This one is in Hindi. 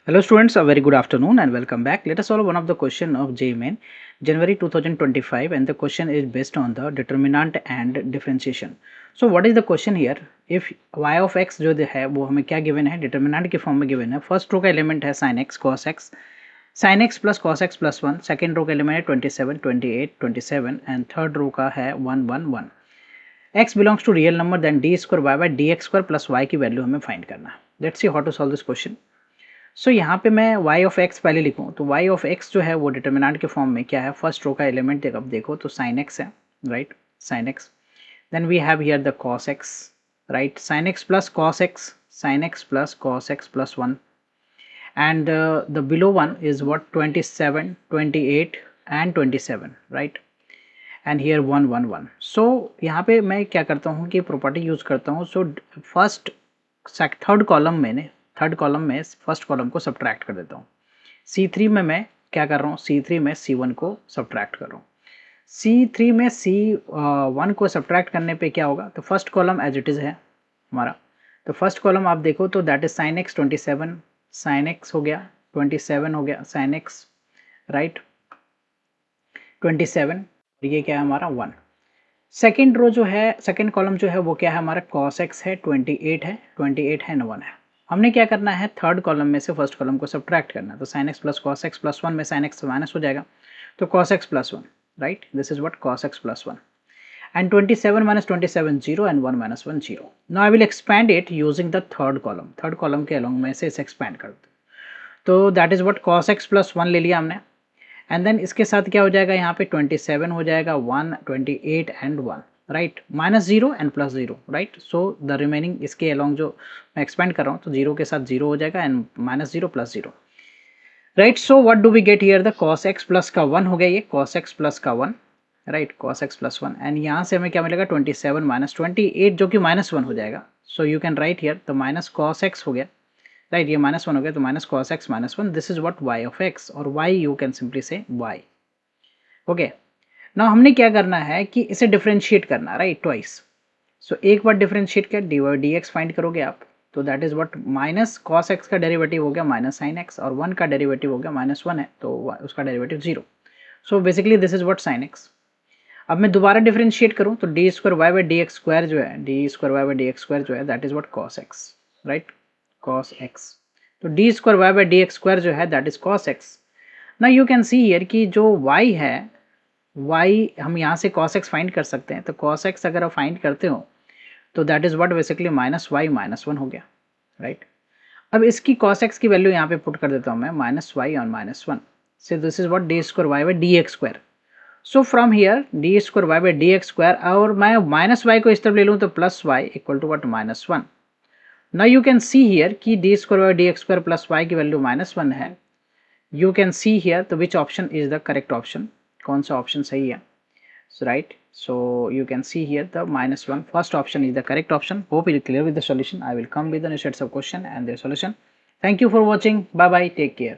Hello students, a very good afternoon and welcome back. Let us solve one of the question of JEE Main January 2025 and the question is based on the determinant and differentiation. So what is the question here? If y of x जो है वो हमें क्या given है, determinant के form में given है. First रो का element है sin x cos x, sin x plus cos x plus 1. Second रो का element है 27, 28, 27 and third रो का है 1, 1, 1. x belongs to real number then d square y by dx square plus y की वैल्यू हमें फाइंड करना है. Let's see how to solve this question. सो यहाँ पे मैं y ऑफ x पहले लिखूँ तो y ऑफ x जो है वो डिटर्मिनेंट के फॉर्म में क्या है, फर्स्ट रो का एलिमेंट अब देखो तो sin x है, right, sin x. Then we have here the cos x, right, sin x plus cos x plus 1 and the below one is what 27, 28 and 27, right, and here 1, 1, 1. so यहाँ पे मैं क्या करता हूँ कि प्रॉपर्टी यूज करता हूँ. सो फर्स्ट थर्ड कॉलम में फर्स्ट कॉलम को सब्ट्रैक्ट कर देता हूँ. C3 में मैं क्या कर रहा हूँ, C3 में C1 को सब्ट्रैक्ट कर रहा हूँ. C3 में C1 को सब्ट्रैक्ट करने पे क्या होगा, तो first column as it is है हमारा. तो फर्स्ट कॉलम आप देखो तो that is sin x 27, sin x हो गया 27 हो गया sin x, राइट, 27. ये क्या है हमारा 1. सेकेंड रो जो है, सेकेंड कॉलम जो है वो क्या है हमारा cos x है 28 है 28 है 1 है. हमने क्या करना है, थर्ड कॉलम में से फर्स्ट कॉलम को सब्ट्रैक्ट करना है. तो sin x plus cos x plus 1 में sin x माइनस हो जाएगा तो cos x plus 1, right, this is what cos x plus 1 and 27 minus 27 0 and 1 minus 1 0. Now I will expand it using the third column. Third column के along में से इसे एक्सपैंड कर दो तो that is what cos x plus 1 ले लिया हमने एंड देन इसके साथ क्या हो जाएगा, यहाँ पे 27 हो जाएगा 1, 28 and 1, right, minus 0 and plus 0, right. So the remaining इसके अलॉन्ग जो मैं एक्सपेंड कर रहा हूँ तो 0 के साथ 0 हो जाएगा and minus 0 plus 0, right. So what do we get here, the cos x plus का 1 हो गया, ये cos x प्लस का 1, right, cos x plus 1 and यहाँ से हमें क्या मिलेगा 27 माइनस 28 जो कि माइनस 1 हो जाएगा. So you can write here the minus cos x हो गया, राइट, ये माइनस 1 हो गया तो minus cos x minus 1. This is what y of x और y यू कैन सिंपली से y. ओके, नाउ हमने क्या करना है कि इसे डिफरेंशिएट करना, राइट, ट्वाइस. सो एक बार डिफरेंशिएट कर डी एक्स फाइंड करोगे आप तो that is what minus cos x का डेरिवेटिव हो गया माइनस sin x और 1 का डेरिवेटिव हो गया माइनस 1 है तो उसका derivative 0. So basically this is what sin x. अब मैं दोबारा डिफरेंशिएट करूं तो D square Y by D x square जो है, D square Y by D x square जो है that is what cos x, right, cos x. तो D square Y by D x square जो है दैट इज cos x. ना यू कैन सी हियर कि जो y है, y हम यहाँ से cos x फाइंड कर सकते हैं. तो cos x अगर आप फाइंड करते हो तो that is what basically minus Y minus 1 हो गया, राइट. अब इसकी cos x की वैल्यू यहाँ पे पुट कर देता हूँ मैं माइनस वाई और minus 1. So this is what D square Y by D x square. So from here D square Y by D x square और मैं माइनस वाई को इस तरफ ले लूँ तो plus y equal to what minus 1. Now you can see here कि d square by D x square plus y की वैल्यू माइनस 1 है. यू कैन सी हियर तो which option is the correct option, कौन सा ऑप्शन सही है, right. So you can see here the minus 1, first option is the correct option. Hope you are clear with the solution. I will come with the new sets of question and their solution. Thank you for watching. Bye bye, take care.